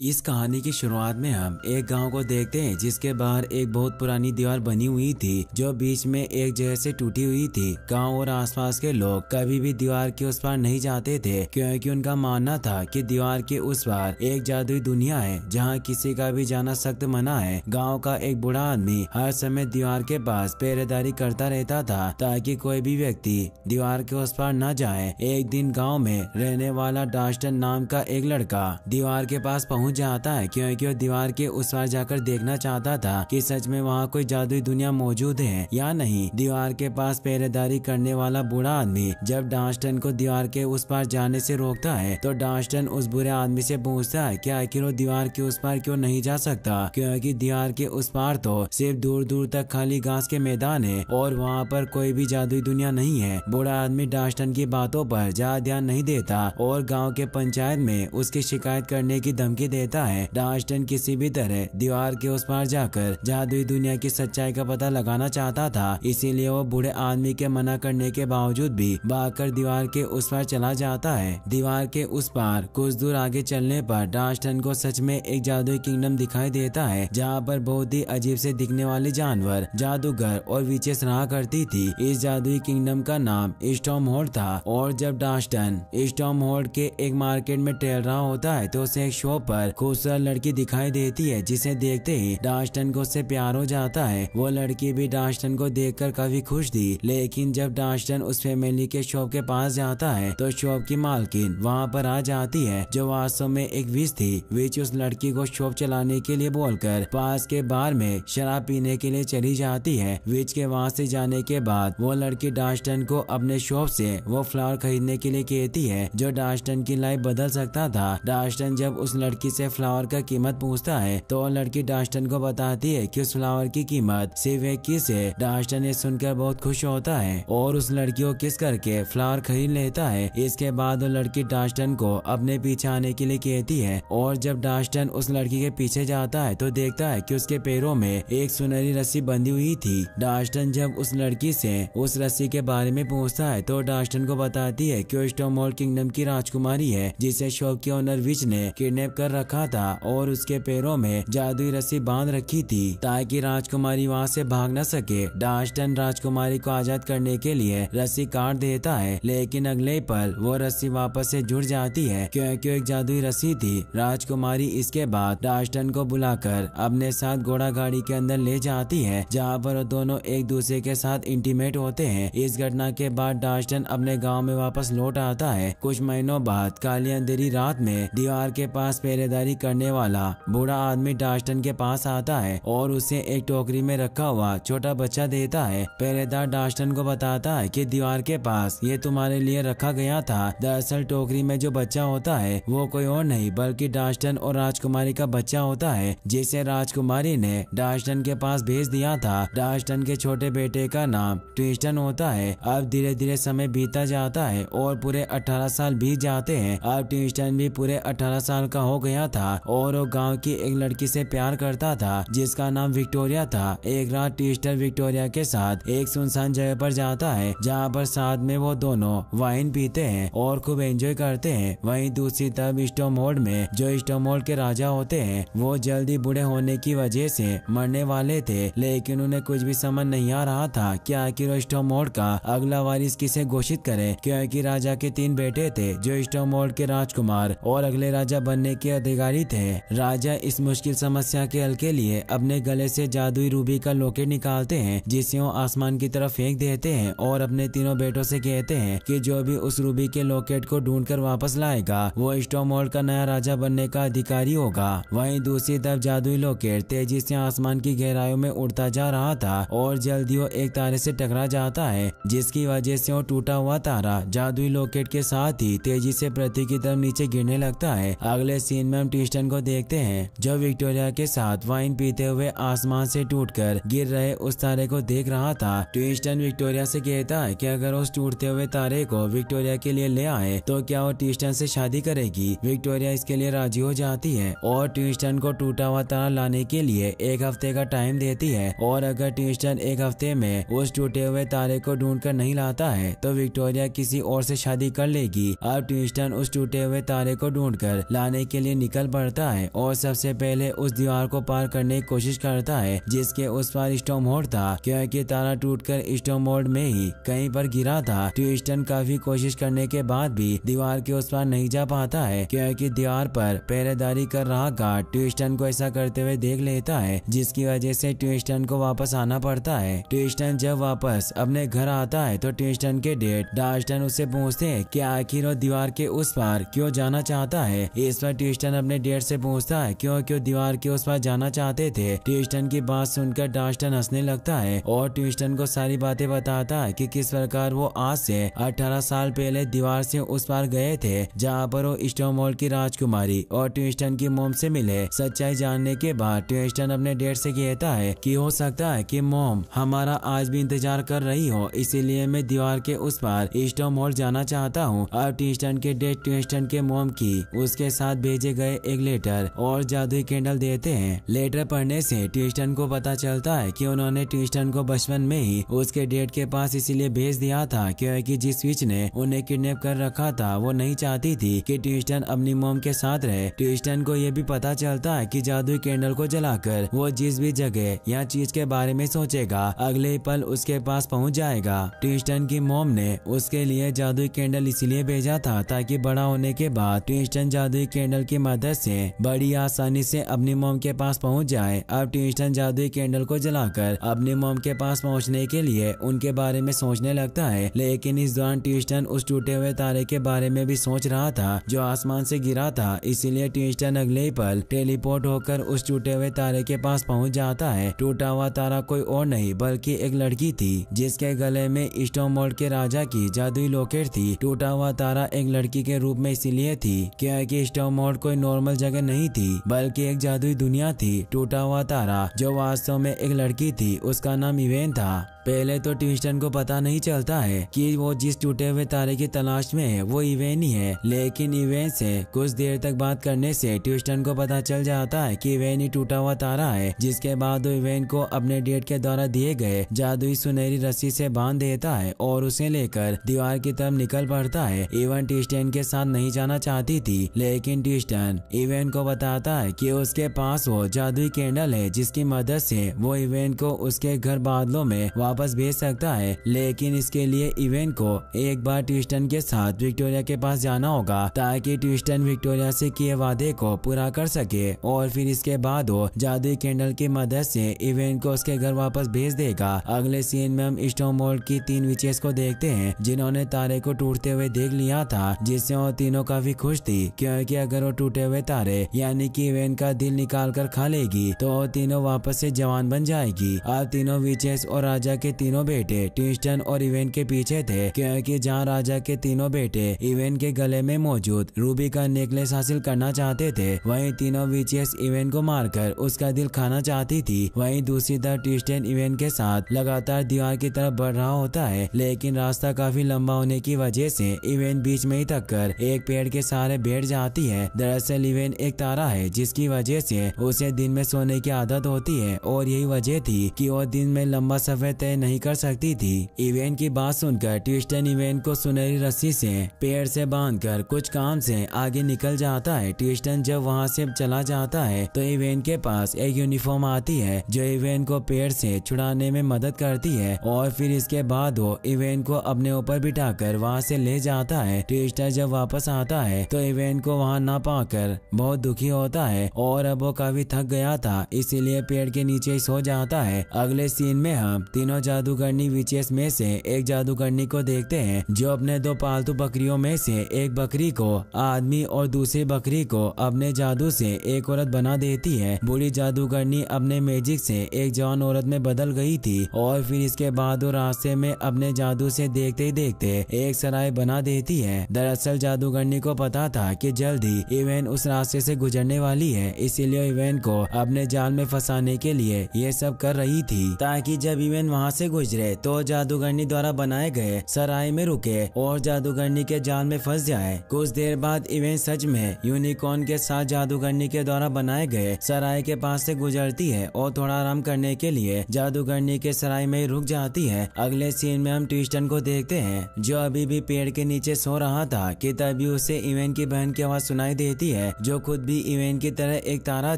इस कहानी की शुरुआत में हम एक गांव को देखते हैं जिसके बाहर एक बहुत पुरानी दीवार बनी हुई थी जो बीच में एक जगह से टूटी हुई थी। गांव और आसपास के लोग कभी भी दीवार के उस पार नहीं जाते थे क्योंकि उनका मानना था कि दीवार के उस पार एक जादुई दुनिया है जहां किसी का भी जाना सख्त मना है। गाँव का एक बूढ़ा आदमी हर समय दीवार के पास पहरेदारी करता रहता था ताकि कोई भी व्यक्ति दीवार के उस पार न जाए। एक दिन गाँव में रहने वाला डास्टन नाम का एक लड़का दीवार के पास पहुँच जाता है क्योंकि वो दीवार के उस पार जाकर देखना चाहता था कि सच में वहाँ कोई जादुई दुनिया मौजूद है या नहीं। दीवार के पास पहरेदारी करने वाला बूढ़ा आदमी जब डास्टन को दीवार के उस पार जाने से रोकता है तो डास्टन उस बुरे आदमी से पूछता है कि आखिर वो दीवार के उस पार क्यों नहीं जा सकता, क्योंकि दीवार के उस पार तो सिर्फ दूर दूर तक खाली घास के मैदान है और वहाँ पर कोई भी जादुई दुनिया नहीं है। बूढ़ा आदमी डास्टन की बातों पर ज्यादा ध्यान नहीं देता और गाँव के पंचायत में उसकी शिकायत करने की धमकी देता है। डास्टन किसी भी तरह दीवार के उस पार जाकर जादुई दुनिया की सच्चाई का पता लगाना चाहता था, इसीलिए वो बूढ़े आदमी के मना करने के बावजूद भी भागकर दीवार के उस पार चला जाता है। दीवार के उस पार कुछ दूर आगे चलने पर डास्टन को सच में एक जादुई किंगडम दिखाई देता है जहाँ पर बहुत ही अजीब से दिखने वाले जानवर, जादूगर और विचेस रहा करती थी। इस जादुई किंगडम का नाम स्टॉर्महोल्ड था और जब डास्टन स्टॉर्महोल्ड के एक मार्केट में टहल रहा होता है तो उसे एक शॉप पर खूबसूरत लड़की दिखाई देती है जिसे देखते ही डास्टन को उससे प्यार हो जाता है। वो लड़की भी डास्टन को देखकर काफी खुश थी, लेकिन जब डास्टन उस फैमिली के शॉप के पास जाता है तो शॉप की मालकिन वहाँ पर आ जाती है जो वास्तव में एक विच थी। विच उस लड़की को शॉप चलाने के लिए बोलकर पास के बार में शराब पीने के लिए चली जाती है। विच के वहाँ से जाने के बाद वो लड़की डास्टन को अपने शॉप से वो फ्लावर खरीदने के लिए कहती है जो डास्टन की लाइफ बदल सकता था। डास्टन जब उस लड़की से फ्लावर का कीमत पूछता है तो लड़की डास्टन को बताती है कि उस फ्लावर की कीमत सिर्फ एक किस है। डास्टन ये सुनकर बहुत खुश होता है और उस लड़की को किस करके फ्लावर खरीद लेता है। इसके बाद वो लड़की डास्टन को अपने पीछे आने के लिए कहती है और जब डास्टन उस लड़की के पीछे जाता है तो देखता है कि उसके पैरों में एक सुनहरी रस्सी बंधी हुई थी। डास्टन जब उस लड़की से उस रस्सी के बारे में पूछता है तो डास्टन को बताती है कि वो स्टॉर्महोल्ड किंगडम की राजकुमारी है जिसे शॉप के ओनर विच ने किडनैप कर रखा था और उसके पैरों में जादुई रस्सी बांध रखी थी ताकि राजकुमारी वहां से भाग न सके। डास्टन राजकुमारी को आजाद करने के लिए रस्सी काट देता है, लेकिन अगले पल वो रस्सी वापस से जुड़ जाती है क्योंकि एक जादुई रस्सी थी। राजकुमारी इसके बाद डास्टन को बुलाकर अपने साथ घोड़ा गाड़ी के अंदर ले जाती है जहाँ पर वो दोनों एक दूसरे के साथ इंटीमेट होते हैं। इस घटना के बाद डास्टन अपने गाँव में वापस लौट आता है। कुछ महीनों बाद काली अंधेरी रात में दीवार के पास पहरेदारी करने वाला बूढ़ा आदमी डास्टन के पास आता है और उसे एक टोकरी में रखा हुआ छोटा बच्चा देता है। पहरेदार डास्टन को बताता है कि दीवार के पास ये तुम्हारे लिए रखा गया था। दरअसल टोकरी में जो बच्चा होता है वो कोई और नहीं बल्कि डास्टन और राजकुमारी का बच्चा होता है जिसे राजकुमारी ने डास्टन के पास भेज दिया था। डास्टन के छोटे बेटे का नाम ट्विस्टन होता है। अब धीरे धीरे समय बीतता जाता है और पूरे 18 साल बीत जाते हैं। अब ट्विस्टन भी पूरे 18 साल का हो गया था और वो गांव की एक लड़की से प्यार करता था जिसका नाम विक्टोरिया था। एक रात ट्विस्टर विक्टोरिया के साथ एक सुनसान जगह पर जाता है जहां पर साथ में वो दोनों वाइन पीते हैं और खूब एंजॉय करते हैं। वहीं दूसरी तरफ स्टॉर्महोल्ड में जो स्टॉर्महोल्ड के राजा होते हैं वो जल्दी बूढ़े होने की वजह से मरने वाले थे, लेकिन उन्हें कुछ भी समझ नहीं आ रहा था कि आखिर वो स्टॉर्महोल्ड का अगला वारिस किसे घोषित करे, क्योंकि राजा के 3 बेटे थे जो स्टॉर्महोल्ड के राजकुमार और अगले राजा बनने के अधिकारी थे। राजा इस मुश्किल समस्या के हल के लिए अपने गले से जादुई रूबी का लॉकेट निकालते हैं जिसे वो आसमान की तरफ फेंक देते हैं और अपने तीनों बेटों से कहते हैं कि जो भी उस रूबी के लॉकेट को ढूंढकर वापस लाएगा वो स्टॉर्महोल्ड का नया राजा बनने का अधिकारी होगा। वहीं दूसरी तरफ जादुई लॉकेट तेजी से आसमान की गहराइयों में उड़ता जा रहा था और जल्दी वो एक तारे से टकरा जाता है जिसकी वजह से वो टूटा हुआ तारा जादुई लॉकेट के साथ ही तेजी से पृथ्वी की तरफ नीचे गिरने लगता है। अगले सीन में हम ट्विस्टन को देखते हैं जो विक्टोरिया के साथ वाइन पीते हुए आसमान से टूटकर गिर रहे उस तारे को देख रहा था। ट्विस्टन विक्टोरिया से कहता है कि अगर उस टूटते हुए तारे को विक्टोरिया के लिए ले आए तो क्या वो ट्विस्टन से शादी करेगी। विक्टोरिया इसके लिए राजी हो जाती है और ट्विस्टन को टूटा हुआ तारा लाने के लिए 1 हफ्ते का टाइम देती है और अगर ट्विस्टन 1 हफ्ते में उस टूटे हुए तारे को ढूंढकर नहीं लाता है तो विक्टोरिया किसी और से शादी कर लेगी। अब ट्विस्टन उस टूटे हुए तारे को ढूंढकर लाने के लिए निकल पड़ता है और सबसे पहले उस दीवार को पार करने की कोशिश करता है जिसके उस पार स्टॉर्महोल्ड था, क्योंकि तारा टूटकर स्टॉर्महोल्ड में ही कहीं पर गिरा था। ट्विस्टन काफी कोशिश करने के बाद भी दीवार के उस पार नहीं जा पाता है, क्योंकि दीवार पर पहरेदारी कर रहा गार्ड ट्विस्टन को ऐसा करते हुए देख लेता है, जिसकी वजह से ट्विस्टन को वापस आना पड़ता है। ट्विस्टन जब वापस अपने घर आता है तो ट्विस्टन के डैड डास्टन उससे पूछते हैं कि आखिर वो दीवार के उस पार क्यों जाना चाहता है। इस पर ट्विस्टन अपने डैड से पूछता है क्यों दीवार के उस पार जाना चाहते थे। ट्विस्टन की बात सुनकर डास्टन हंसने लगता है और ट्विस्टन को सारी बातें बताता है कि किस प्रकार वो आज से 18 साल पहले दीवार से उस पार गए थे, जहाँ पर वो स्टॉर्महोल्ड की राजकुमारी और ट्विस्टन की मॉम से मिले। सच्चाई जानने के बाद ट्विस्टन अपने डैड से कहता है कि हो सकता है कि मॉम हमारा आज भी इंतजार कर रही हो, इसीलिए मैं दीवार के उस पार स्टॉर्महोल्ड जाना चाहता हूँ। अब ट्विस्टन के डैड ट्विस्टन के मॉम की उसके साथ भेजे गए एक लेटर और जादुई कैंडल देते हैं। लेटर पढ़ने से ट्विस्टन को पता चलता है कि उन्होंने ट्विस्टन को बचपन में ही उसके डैड के पास इसीलिए भेज दिया था क्योंकि जिस विच ने उन्हें किडनैप कर रखा था वो नहीं चाहती थी कि ट्विस्टन अपनी मॉम के साथ रहे। ट्विस्टन को ये भी पता चलता है कि जादुई कैंडल को जलाकर वो जिस भी जगह या चीज के बारे में सोचेगा अगले ही पल उसके पास पहुंच जाएगा। ट्विस्टन की मॉम ने उसके लिए जादुई कैंडल इसीलिए भेजा था ताकि बड़ा होने के बाद ट्विस्टन जादुई कैंडल की मदद से बड़ी आसानी से अपनी मॉम के पास पहुंच जाए। अब ट्विस्टन जादुई कैंडल को जलाकर अपनी मॉम के पास पहुंचने के लिए उनके बारे में सोचने लगता है, लेकिन इस दौरान ट्विस्टन उस टूटे हुए तारे के बारे में भी सोच रहा था जो आसमान से गिरा था। इसीलिए ट्विस्टन अगले ही पल टेलीपोर्ट होकर उस टूटे हुए तारे के पास पहुंच जाता है। टूटा हुआ तारा कोई और नहीं बल्कि एक लड़की थी जिसके गले में स्टॉर्महोल्ड के राजा की जादुई लॉकेट थी। टूटा हुआ तारा एक लड़की के रूप में इसीलिए थी क्योंकि स्टॉर्महोल्ड कोई नॉर्मल जगह नहीं थी बल्कि एक जादुई दुनिया थी। टूटा हुआ तारा जो वास्तव में एक लड़की थी उसका नाम इवेन था। पहले तो ट्विस्टन को पता नहीं चलता है कि वो जिस टूटे हुए तारे की तलाश में है वो इवेन ही है, लेकिन इवेन से कुछ देर तक बात करने से ट्विस्टन को पता चल जाता है कि इवेन ही टूटा हुआ तारा है। जिसके बाद वो इवेन को अपने डैड के द्वारा दिए गए जादुई सुनहरी रस्सी से बांध देता है और उसे लेकर दीवार की तरफ निकल पड़ता है। इवेन ट्विस्टन के साथ नहीं जाना चाहती थी, लेकिन ट्विस्टन इवेन को बताता है कि उसके पास वो जादुई कैंडल है जिसकी मदद से वो इवेन को उसके घर बादलों में वापस भेज सकता है। लेकिन इसके लिए इवेन को एक बार ट्विस्टन के साथ विक्टोरिया के पास जाना होगा ताकि ट्विस्टन विक्टोरिया से किए वादे को पूरा कर सके और फिर इसके बाद वो जादुई कैंडल की मदद से इवेन को उसके घर वापस भेज देगा। अगले सीन में हम स्टॉर्महोल्ड की 3 विचेस को देखते हैं जिन्होंने तारे को टूटते हुए देख लिया था, जिससे वो तीनों काफी खुश थी क्योंकि अगर वो टूटे हुए तारे यानी कि इवेन का दिल निकाल कर खा लेगी तो वो तीनों वापस से जवान बन जाएगी। अब तीनों विचेस और राजा के तीनों बेटे ट्विस्टन और इवेन के पीछे थे क्योंकि जहां राजा के तीनों बेटे इवेन के गले में मौजूद रूबी का नेकलेस हासिल करना चाहते थे, वहीं तीनों विचेस इवेन को मारकर उसका दिल खाना चाहती थी। वहीं दूसरी तरफ ट्विस्टन इवेन के साथ लगातार दीवार की तरफ बढ़ रहा होता है, लेकिन रास्ता काफी लंबा होने की वजह से इवेन बीच में ही थक कर एक पेड़ के सहारे बैठ जाती है। दरअसल इवेन एक तारा है जिसकी वजह से उसे दिन में सोने की आदत होती है और यही वजह थी कि वो दिन में लंबा सफर तय नहीं कर सकती थी। इवेन की बात सुनकर ट्विस्टन इवेन को सुनहरी रस्सी से पेड़ से बांधकर कुछ काम से आगे निकल जाता है। ट्विस्टन जब वहां से चला जाता है तो इवेन के पास एक यूनिफॉर्म आती है जो इवेन को पेड़ से छुड़ाने में मदद करती है और फिर इसके बाद वो इवेन को अपने ऊपर बिठाकर वहां से ले जाता है। ट्विस्टन जब वापस आता है तो इवेन को वहां ना पाकर बहुत दुखी होता है और अब वो काफी थक गया था, इसीलिए पेड़ के नीचे ही सो जाता है। अगले सीन में हम तीनों जादूगरनी विचेस में से एक जादूगरनी को देखते हैं जो अपने 2 पालतू बकरियों में से एक बकरी को आदमी और दूसरी बकरी को अपने जादू से एक औरत बना देती है। बूढ़ी जादूगरनी अपने मैजिक से एक जवान औरत में बदल गई थी और फिर इसके बाद वो रास्ते में अपने जादू से देखते ही देखते एक सराय बना देती है। दरअसल जादूगरनी को पता था कि जल्द ही इवेन उस रास्ते से गुजरने वाली है, इसीलिए इवेन को अपने जाल में फंसाने के लिए ये सब कर रही थी ताकि जब इवेन वहाँ से गुजरे तो जादूगरनी द्वारा बनाए गए सराय में रुके और जादूगरनी के जाल में फंस जाए। कुछ देर बाद इवेन सच में यूनिकॉर्न के साथ जादूगरनी के द्वारा बनाए गए सराय के पास से गुजरती है और थोड़ा आराम करने के लिए जादूगरनी के सराय में रुक जाती है। अगले सीन में हम ट्रिस्टन को देखते हैं जो अभी भी पेड़ के नीचे सो रहा था कि तभी उसे इवेन की बहन की आवाज सुनाई देती है जो खुद भी इवेन की तरह एक तारा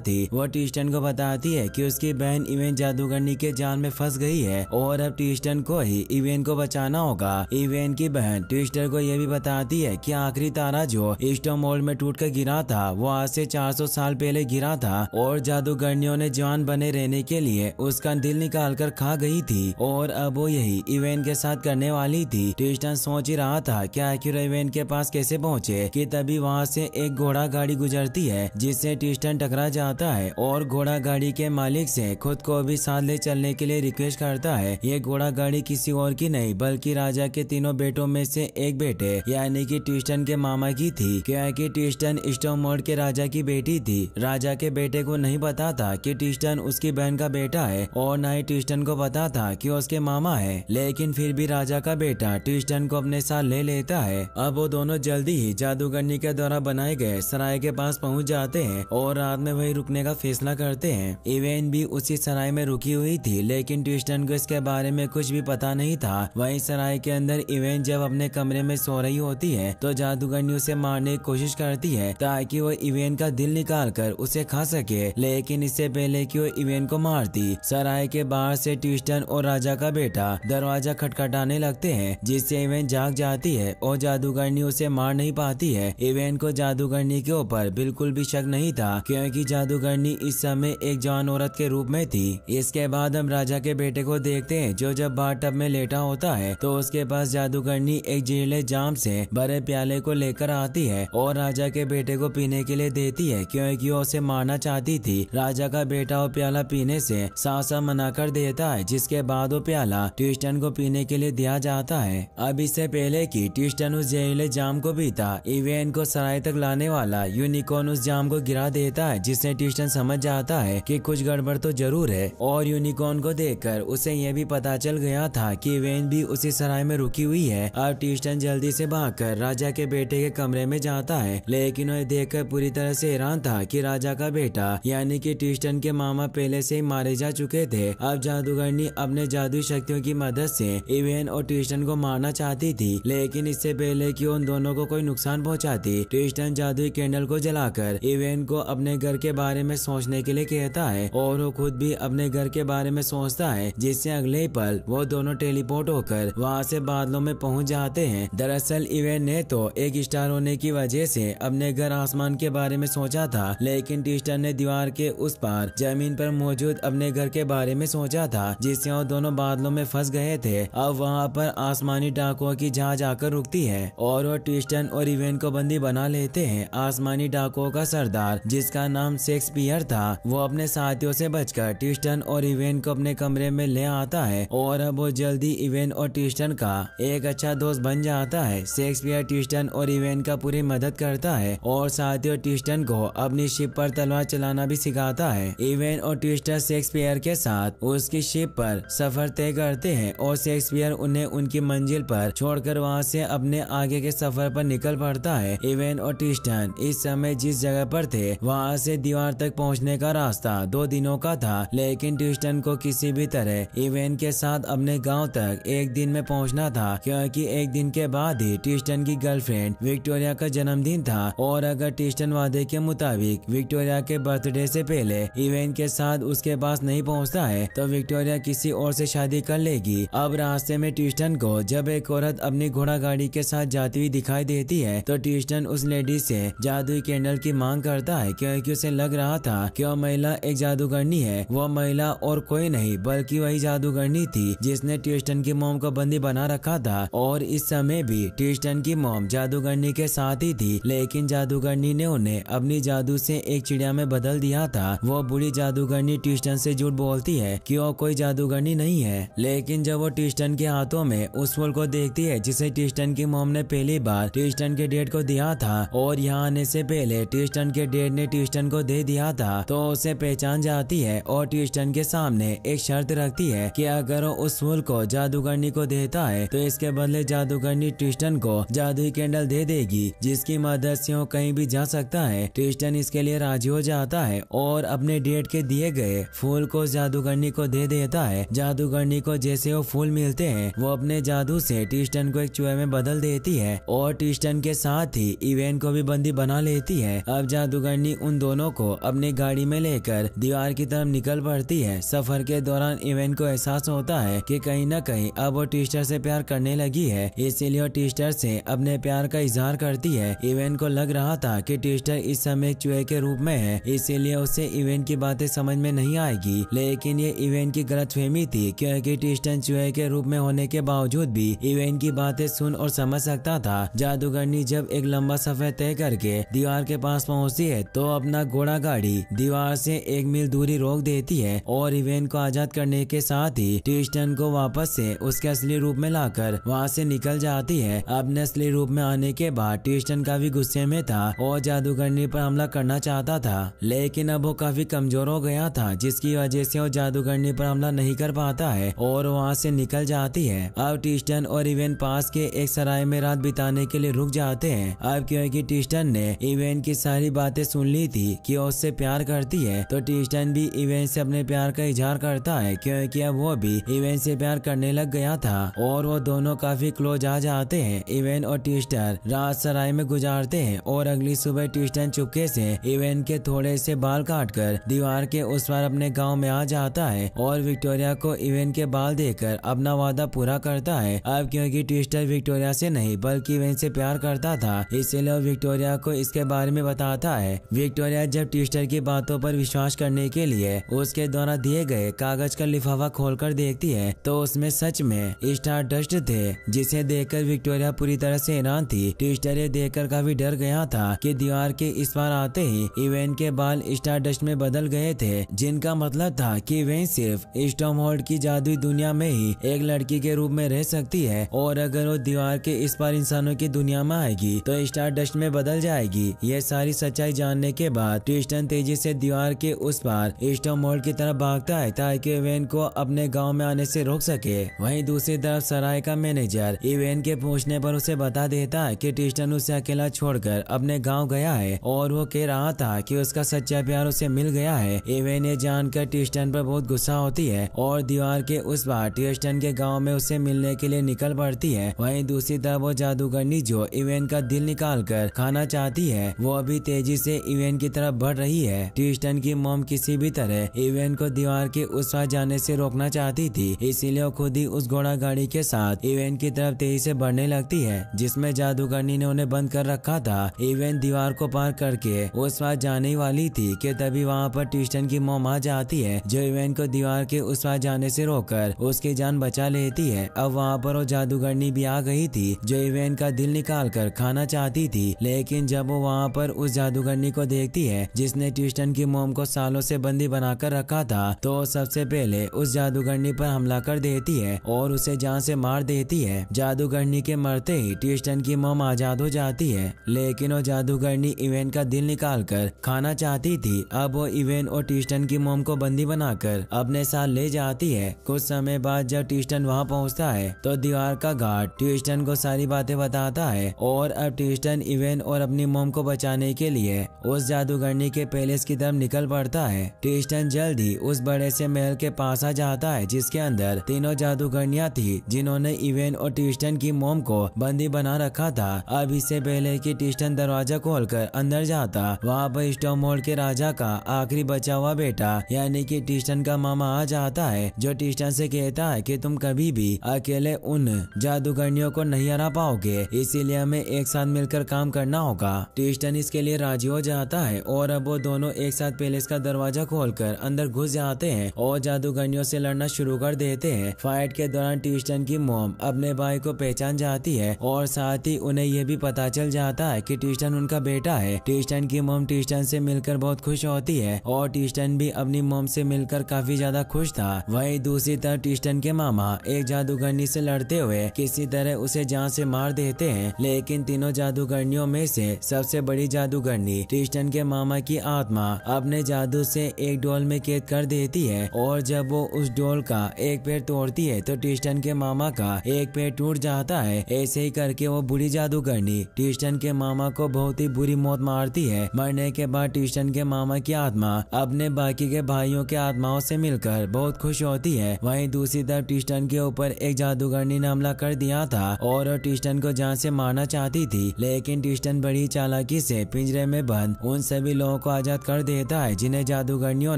थी। वो ट्रिस्टन को बताती है कि उसकी बहन इवेन जादूगरनी के जाल में फंस गई है और अब ट्रिस्टन को ही इवेन को बचाना होगा। इवेन की बहन ट्रिस्टन को यह भी बताती है कि आखिरी तारा जो स्टोमोल्ड में टूट कर गिरा था वो आज से 400 साल पहले गिरा था और जादूगरनियों ने जवान बने रहने के लिए उसका दिल निकाल कर खा गई थी और अब वो यही इवेन के साथ करने वाली थी। ट्रिस्टन सोच ही रहा था कि आखिर इवेन के पास कैसे पहुंचे कि तभी वहां से एक घोड़ा गाड़ी गुजरती है जिससे ट्रिस्टन टकरा जाता है और घोड़ा गाड़ी के मालिक से खुद को भी साथ ले चलने के लिए रिक्वेस्ट करता है। ये घोड़ा गाड़ी किसी और की नहीं बल्कि राजा के तीनों बेटों में से एक बेटे यानी कि ट्रिस्टन के मामा की थी, क्योंकि ट्रिस्टन स्टोमोल्ड के राजा की बेटी थी। राजा के बेटे को नहीं पता था कि ट्रिस्टन उसकी बहन का बेटा है और न ही ट्रिस्टन को पता था कि उसके मामा है, लेकिन फिर भी राजा का बेटा ट्रिस्टन को अपने साथ ले लेता है। अब वो दोनों जल्दी ही जादूगरनी के द्वारा बनाए गए सराय के पास पहुंच जाते हैं और रात में वही रुकने का फैसला करते हैं। इवेन भी उसी सराय में रुकी हुई थी लेकिन ट्रिस्टन को इसके बारे में कुछ भी पता नहीं था। वही सराय के अंदर इवेन जब अपने कमरे में सो रही होती है तो जादूगरनी उसे मारने की कोशिश करती है ताकि वो इवेन का दिल निकाल कर उसे खा सके, लेकिन इससे पहले कि वो इवेन को मारती सराय के बाहर से ट्रिस्टन और राजा का बेटा दरवाजा खटखटाने लगते हैं जिससे इवेन जाग जाती है और जादूगरनी उसे मार नहीं पाती है। इवेन को जादूगरनी के ऊपर बिल्कुल भी शक नहीं था क्योंकि जादूगरनी इस समय एक जवान औरत के रूप में थी। इसके बाद हम राजा के बेटे को देखते हैं जो जब बाथ टब में लेटा होता है तो उसके पास जादूगरनी एक जहरीले जाम से भरे प्याले को लेकर आती है और राजा के बेटे को पीने के लिए देती है क्योंकि वो उसे मारना चाहती थी। राजा का बेटा वो प्याला पीने से साफ साफ मना कर देता है जिसके बाद वो प्याला ट्रिस्टन को पीने के लिए दिया जाता है। अब इससे पहले कि ट्रिस्टन उस जहरीले जाम को पीता इवेन को सराय तक लाने वाला यूनिकॉर्न उस जाम को गिरा देता है जिससे ट्रिस्टन समझ जाता है कि कुछ गड़बड़ तो जरूर है और यूनिकॉर्न को देखकर उसे यह भी पता चल गया था कि इवेन भी उसी सराय में रुकी हुई है। अब ट्रिस्टन जल्दी से भागकर राजा के बेटे के कमरे में जाता है लेकिन वह देखकर पूरी तरह से हैरान था कि राजा का बेटा यानी कि ट्रिस्टन के मामा पहले से ही मारे जा चुके थे। अब जादूगरनी अपने जादुई शक्तियों की मदद से इवेन और ट्रिस्टन को मारना चाहती थी लेकिन इससे पहले कि उन दोनों को कोई नुकसान पहुंचाती ट्रिस्टन जादुई कैंडल को जलाकर इवेन को अपने घर के बारे में सोचने के लिए कहता है और वो खुद भी अपने घर के बारे में सोचता है जिससे अगले ही पल वो दोनों टेलीपोर्ट होकर वहाँ से बादलों में पहुंच जाते हैं। दरअसल इवेन ने तो एक स्टार होने की वजह से अपने घर आसमान के बारे में सोचा था लेकिन ट्रिस्टन ने दीवार के उस पार जमीन पर मौजूद अपने घर के बारे में सोचा था जिससे वो दोनों बादलों में फंस गए थे। अब वहाँ पर आसमानी डाकुओं की जहाज आकर रुकती है और वो ट्रिस्टन और इवेन को बंदी बना लेते हैं। आसमानी डाकुओं का सरदार जिसका नाम शेक्सपियर था वो अपने साथियों से बचकर ट्रिस्टन और इवेन को अपने कमरे में ले आता है और अब वो जल्दी इवेन और ट्रिस्टन का एक अच्छा दोस्त बन जाता है। शेक्सपियर ट्रिस्टन और इवेन का पूरी मदद करता है और साथ ही ट्रिस्टन को अपनी शिप पर तलवार चलाना भी सिखाता है। इवेन और ट्रिस्टन शेक्सपियर के साथ उसकी शिप पर सफर तय करते हैं और शेक्सपियर उन्हें उनकी मंजिल पर छोड़कर वहां से अपने आगे के सफर पर निकल पड़ता है। इवेन और ट्रिस्टन इस समय जिस जगह पर थे वहां से दीवार तक पहुंचने का रास्ता 2 दिनों का था लेकिन ट्रिस्टन को किसी भी तरह इवेन के साथ अपने गांव तक एक दिन में पहुंचना था क्योंकि एक दिन के बाद ही ट्रिस्टन की गर्लफ्रेंड विक्टोरिया का जन्मदिन था और अगर ट्रिस्टन वादे के मुताबिक विक्टोरिया के बर्थडे से पहले इवेन के साथ उसके पास नहीं पहुंचता है तो विक्टोरिया किसी और से शादी कर लेगी। अब रास्ते में ट्रिस्टन को जब एक औरत अपनी घोड़ा गाड़ी के साथ जाती हुई दिखाई देती है तो ट्रिस्टन उस लेडी से जादुई कैंडल की मांग करता है क्योंकि उसे लग रहा था कि वह महिला एक जादूगरनी है। वह महिला और कोई नहीं बल्कि वही जादूगरनी थी जिसने ट्रिस्टन की मॉम को बंदी बना रखा था और इस समय भी ट्रिस्टन की मॉम जादूगरनी के साथ ही थी लेकिन जादूगरनी ने उन्हें अपनी जादू से एक चिड़िया में बदल दिया था। वो बुरी जादूगरनी ट्रिस्टन से झूठ बोलती है कि वो कोई जादूगरनी नहीं है लेकिन जब वो ट्रिस्टन के हाथों में उस फूल को देखती है जिसे ट्रिस्टन की मॉम ने पहली बार ट्रिस्टन के डैड को दिया था और यहाँ आने से पहले ट्रिस्टन के डैड ने ट्रिस्टन को दे दिया था तो उसे पहचान जाती है और ट्रिस्टन के सामने एक शर्त रखती है कि कि अगर वो उस फूल को जादूगरनी को देता है तो इसके बदले जादूगरनी ट्रिस्टन को जादुई कैंडल दे देगी, जिसकी मदद से वो कहीं भी जा सकता है। ट्रिस्टन इसके लिए राजी हो जाता है और अपने डेट के दिए गए फूल को जादूगरनी को दे देता है। जादूगरनी को जैसे वो फूल मिलते हैं वो अपने जादू से ट्रिस्टन को एक चूहे में बदल देती है और ट्रिस्टन के साथ ही इवेन को भी बंदी बना लेती है। अब जादूगरनी उन दोनों को अपनी गाड़ी में लेकर दीवार की तरफ निकल पड़ती है। सफर के दौरान इवेन को एहसास होता है कि कहीं न कहीं अब वो ट्विस्टर से प्यार करने लगी है, इसीलिए वो ट्विस्टर से अपने प्यार का इजहार करती है। इवेन को लग रहा था कि ट्विस्टर इस समय एक चूहे के रूप में है, इसीलिए उसे इवेन की बातें समझ में नहीं आएगी, लेकिन ये इवेन की गलतफहमी थी क्योंकि ट्विस्टर चूहे के रूप में होने के बावजूद भी इवेन की बातें सुन और समझ सकता था। जादूगरनी जब एक लंबा सफर तय करके दीवार के पास पहुंचती है तो अपना घोड़ा गाड़ी दीवार से 1 मील दूरी रोक देती है और इवेन को आजाद करने के साथ ही ट्रिस्टन को वापस से उसके असली रूप में लाकर वहां से निकल जाती है। अपने असली रूप में आने के बाद ट्रिस्टन काफी गुस्से में था और जादूगरनी पर हमला करना चाहता था, लेकिन अब वो काफी कमजोर हो गया था, जिसकी वजह से वो जादूगरनी पर हमला नहीं कर पाता है और वहाँ से निकल जाती है। अब ट्रिस्टन और इवेन पास के एक सराय में रात बिताने के लिए रुक जाते हैं। अब क्योंकि ट्रिस्टन ने इवेन की सारी बातें सुन ली थी कि वो उससे प्यार करती है, तो ट्रिस्टन भी इवेन से अपने प्यार का इजहार करता है क्योंकि अब वो भी इवेन से प्यार करने लग गया था और वो दोनों काफी क्लोज आ जाते हैं। इवेन और ट्विस्टर रात सराय में गुजारते हैं और अगली सुबह ट्रिस्टन चुपके से इवेन के थोड़े से बाल काटकर दीवार के उस पार अपने गांव में आ जाता है और विक्टोरिया को इवेन के बाल देकर अपना वादा पूरा करता है। अब क्योंकि ट्विस्टर विक्टोरिया से नहीं बल्कि इवेन से प्यार करता था, इसलिए वो विक्टोरिया को इसके बारे में बताता है। विक्टोरिया जब ट्विस्टर की बातों पर विश्वास करने के लिए उसके द्वारा दिए गए कागज का लिफाफा खोलकर देखती है तो उसमें सच में स्टार डस्ट थे, जिसे देखकर विक्टोरिया पूरी तरह से हैरान थी। ट्विस्टर ये देखकर काफी डर गया था कि दीवार के इस पार आते ही इवेन के बाल स्टार डस्ट में बदल गए थे, जिनका मतलब था कि इवेन सिर्फ स्टॉर्महोल्ड की जादुई दुनिया में ही एक लड़की के रूप में रह सकती है और अगर वो दीवार के इस पार इंसानों की दुनिया में आएगी तो स्टार डस्ट में बदल जाएगी। ये सारी सच्चाई जानने के बाद ट्रिस्टन तेजी से दीवार के उस पार स्टॉर्महोल्ड की तरफ भागता है ताकि इवेन को अपने गांव में आने से रोक सके। वहीं दूसरी तरफ सराय का मैनेजर इवेन के पूछने पर उसे बता देता है कि ट्रिस्टन उसे अकेला छोड़कर अपने गांव गया है और वो कह रहा था कि उसका सच्चा प्यार उसे मिल गया है। इवेन ये जानकर ट्रिस्टन पर बहुत गुस्सा होती है और दीवार के उस पार ट्रिस्टन के गांव में उसे मिलने के लिए निकल पड़ती है। वहीं दूसरी तरफ वो जादूगरनी जो इवेन का दिल निकाल कर खाना चाहती है वो अभी तेजी से इवेन की तरफ बढ़ रही है। ट्रिस्टन की मॉम किसी भी तरह इवेन को दीवार के उस पार जाने से रोकना चाहती थी, इसीलिए वो खुद ही उस घोड़ा गाड़ी के साथ इवेन की तरफ तेजी से बढ़ने लगती है जिसमें जादूगरनी ने उन्हें बंद कर रखा था। इवेन दीवार को पार करके उस पार जाने वाली थी कि तभी वहाँ पर ट्रिस्टन की मॉम आ जाती है जो इवेन को दीवार के उस पार जाने से रोककर उसकी जान बचा लेती है। अब वहाँ पर वो जादूगरनी भी आ गई थी जो इवेन का दिल निकाल कर खाना चाहती थी, लेकिन जब वो वहाँ पर उस जादूगरनी को देखती है जिसने ट्रिस्टन की मॉम को सालों से बंदी बनाकर रखा था तो सबसे पहले उस जादूगरनी पर हमला कर देती है और उसे जान से मार देती है। जादूगरनी के मरते ही ट्रिस्टन की मॉम आजाद हो जाती है, लेकिन वो जादूगरनी इवेन का दिल निकाल कर खाना चाहती थी। अब वो इवेन और ट्रिस्टन की मॉम को बंदी बनाकर अपने साथ ले जाती है। कुछ समय बाद जब ट्रिस्टन वहाँ पहुँचता है तो दीवार का गार्ड ट्रिस्टन को सारी बातें बताता है और अब ट्रिस्टन इवेन और अपनी मॉम को बचाने के लिए उस जादूगरनी के पैलेस की तरफ निकल पड़ता है। ट्रिस्टन जल्द ही उस बड़े से महल के पास आ जाता है जिसके अंदर तीनों जादूगरनियां थी जिन्होंने इवेन और ट्रिस्टन की मॉम को बंदी बना रखा था। अब इससे पहले कि ट्रिस्टन दरवाजा खोलकर अंदर जाता वहाँ पर स्टॉर्महोल्ड के राजा का आखिरी बचा हुआ बेटा यानी कि ट्रिस्टन का मामा आ जाता है जो ट्रिस्टन से कहता है कि तुम कभी भी अकेले उन जादूगरनियों को नहीं हरा पाओगे, इसीलिए हमें एक साथ मिलकर काम करना होगा। ट्रिस्टन इसके लिए राजी हो जाता है और अब वो दोनों एक साथ पैलेस का दरवाजा खोलकर अंदर घुस जाते हैं और जादूगरनियों से लड़ना शुरू कर देते हैं। फाइट के दौरान ट्रिस्टन की मॉम अपने भाई को पहचान जाती है और साथ ही उन्हें यह भी पता चल जाता है कि ट्रिस्टन उनका बेटा है। ट्रिस्टन की मॉम ट्रिस्टन से मिलकर बहुत खुश होती है और ट्रिस्टन भी अपनी मॉम से मिलकर काफी ज्यादा खुश था। वहीं दूसरी तरफ ट्रिस्टन के मामा एक जादूगरनी से लड़ते हुए किसी तरह उसे जान से मार देते हैं, लेकिन तीनों जादूगरनियों में से सबसे बड़ी जादूगरनी ट्रिस्टन के मामा की आत्मा अपने जादू से एक डोल में कैद कर देती है और जब वो उस डॉल का एक पैर तोड़ती है तो ट्रिस्टन के मामा का एक पैर टूट जाता है। ऐसे ही करके वो बुरी जादूगरनी ट्रिस्टन के मामा को बहुत ही बुरी मौत मारती है। मरने के बाद ट्रिस्टन के मामा की आत्मा अपने बाकी के भाइयों के आत्माओं से मिलकर बहुत खुश होती है। वहीं दूसरी तरफ ट्रिस्टन के ऊपर एक जादूगरनी ने हमला कर दिया था और ट्रिस्टन को जान से मारना चाहती थी, लेकिन ट्रिस्टन बड़ी चालाकी से पिंजरे में बंद उन सभी लोगों को आजाद कर देता है जिन्हें जादूगरनियों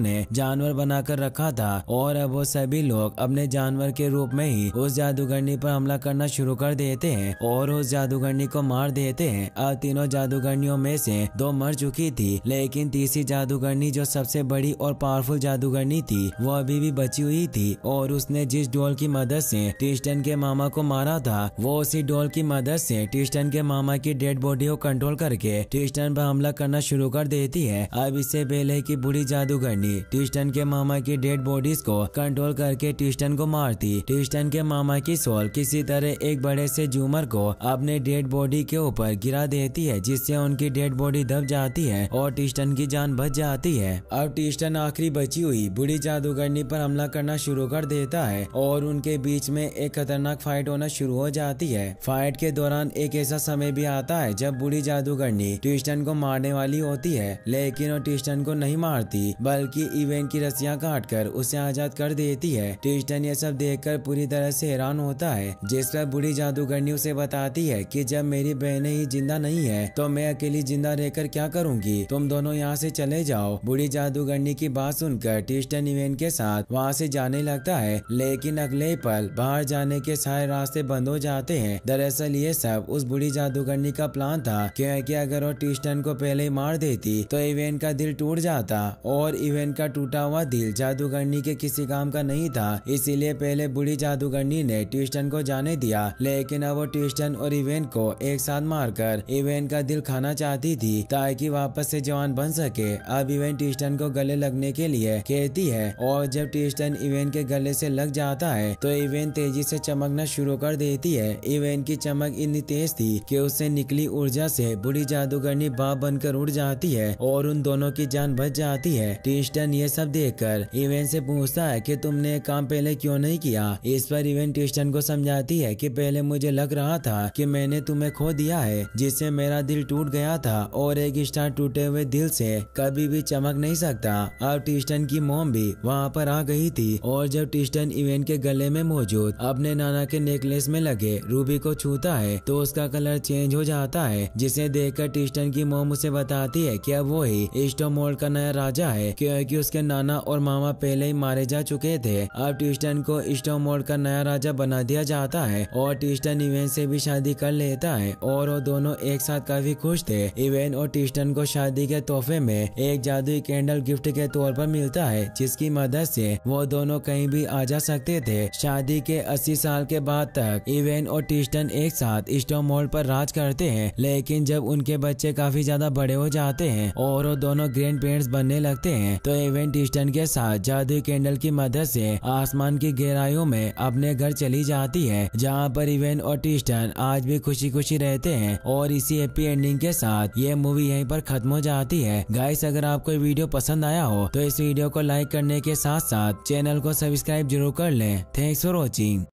ने जानवर बनाकर रखा था। और अब वो सभी लोग अपने जानवर के रूप में ही उस जादूगरनी पर हमला करना शुरू कर देते हैं और उस जादूगरनी को मार देते हैं। अब तीनों जादूगरनियों में से दो मर चुकी थी, लेकिन तीसरी जादूगरनी जो सबसे बड़ी और पावरफुल जादूगरनी थी वो अभी भी बची हुई थी और उसने जिस डॉल की मदद से ट्रिस्टन के मामा को मारा था वो उसी डॉल की मदद से ट्रिस्टन के मामा की डेड बॉडी को कंट्रोल करके ट्रिस्टन पर हमला करना शुरू कर देती है। अब इससे पहले कि बुरी जादूगरनी ट्रिस्टन के मामा की डेड बॉडीज को कंट्रोल करके ट्रिस्टन को मारती, ट्रिस्टन के मामा की सोल किसी तरह एक बड़े से झूमर को अपने डेड बॉडी के ऊपर गिरा देती है जिससे उनकी डेड बॉडी दब जाती है और ट्रिस्टन की जान बच जाती है। अब ट्रिस्टन आखिरी बची हुई बुरी जादूगरनी पर हमला करना शुरू कर देता है और उनके बीच में एक खतरनाक फाइट होना शुरू हो जाती है। फाइट के दौरान एक ऐसा समय भी आता है जब बुरी जादूगरनी ट्रिस्टन को मारने वाली होती है, लेकिन वो ट्रिस्टन को नहीं मारती बल्कि इवेन की रस्सियां काटकर उसे आजाद कर देती है। ट्रिस्टन ये सब देखकर पूरी तरह से हैरान होता है, जिस पर बुरी जादूगरनी उसे बताती है कि जब मेरी बहनें ही जिंदा नहीं है तो मैं अकेली जिंदा रहकर क्या करूंगी, तुम दोनों यहाँ से चले जाओ। बुरी जादूगरनी की बात सुनकर ट्रिस्टन इवेन के साथ वहाँ से जाने लगता है, लेकिन अगले पल बाहर जाने के सारे रास्ते बंद हो जाते हैं। दरअसल ये सब उस बुरी जादूगरनी का प्लान था, क्योंकि अगर वो ट्रिस्टन को पहले ही मार देती तो इवेन का दिल टूट जाता और इवेन का टूटा हुआ दिल जादूगरनी के किसी काम का नहीं था। इसीलिए पहले बुरी जादूगरनी ने ट्रिस्टन को जाने दिया, लेकिन अब वो ट्रिस्टन और इवेन को एक साथ मारकर इवेन का दिल खाना चाहती थी ताकि वापस से जवान बन सके। अब इवेन ट्रिस्टन को गले लगने के लिए कहती है और जब ट्रिस्टन इवेन के गले से लग जाता है तो इवेन तेजी से चमकना शुरू कर देती है। इवेन की चमक इतनी तेज थी कि उससे निकली ऊर्जा से बुरी जादूगरनी बाप बनकर उड़ जाती है और उन दोनों की जान बच जाती है। ट्रिस्टन ये सब देखकर इवेन से पूछता है कि तुमने ये काम पहले क्यों नहीं किया। इस पर इवेन ट्रिस्टन को समझाती है कि पहले मुझे लग रहा था कि मैंने तुम्हें खो दिया है, जिससे मेरा दिल टूट गया था और एक स्टार टूटे हुए दिल से कभी भी चमक नहीं सकता। अब ट्रिस्टन की मॉम भी वहाँ पर आ गई थी और जब ट्रिस्टन इवेन के गले में मौजूद अपने नाना के नेकलेस में लगे रूबी को छूता है तो उसका कलर चेंज हो जाता है, जिसे देखकर ट्रिस्टन की मॉम उसे बताती है कि अब वो ही स्टोमोल्ड का नया राजा है, क्योंकि उसके नाना और मामा पहले ही मारे जा चुके थे। अब ट्रिस्टन को स्टोमोल्ड का नया राजा बना दिया जाता है और ट्रिस्टन इवेन से भी शादी कर लेता है और वो दोनों एक साथ काफी खुश थे। इवेन और ट्रिस्टन को शादी के तोहफे में एक जादुई कैंडल गिफ्ट के तौर पर मिलता है, जिसकी मदद से वो दोनों कहीं भी आ जा सकते थे। शादी के 80 साल के बाद तक इवेन और ट्रिस्टन एक साथ स्टोमोल्ड पर राज करते हैं, लेकिन जब उनके बच्चे काफी ज्यादा बड़े हो जाते हैं और वो दोनों ग्रैंड पेरेंट्स बनने लगते हैं तो इवेन ट्रिस्टन के साथ जादुई कैंडल की मदद से आसमान की गहराइयों में अपने घर चली जाती है, जहाँ पर इवेन और ट्रिस्टन आज भी खुशी खुशी रहते हैं। और इसी हैप्पी एंडिंग के साथ ये मूवी यहीं पर खत्म हो जाती है। गाइस, अगर आपको वीडियो पसंद आया हो तो इस वीडियो को लाइक करने के साथ साथ चैनल को सब्सक्राइब जरूर कर लें। Thanks for watching.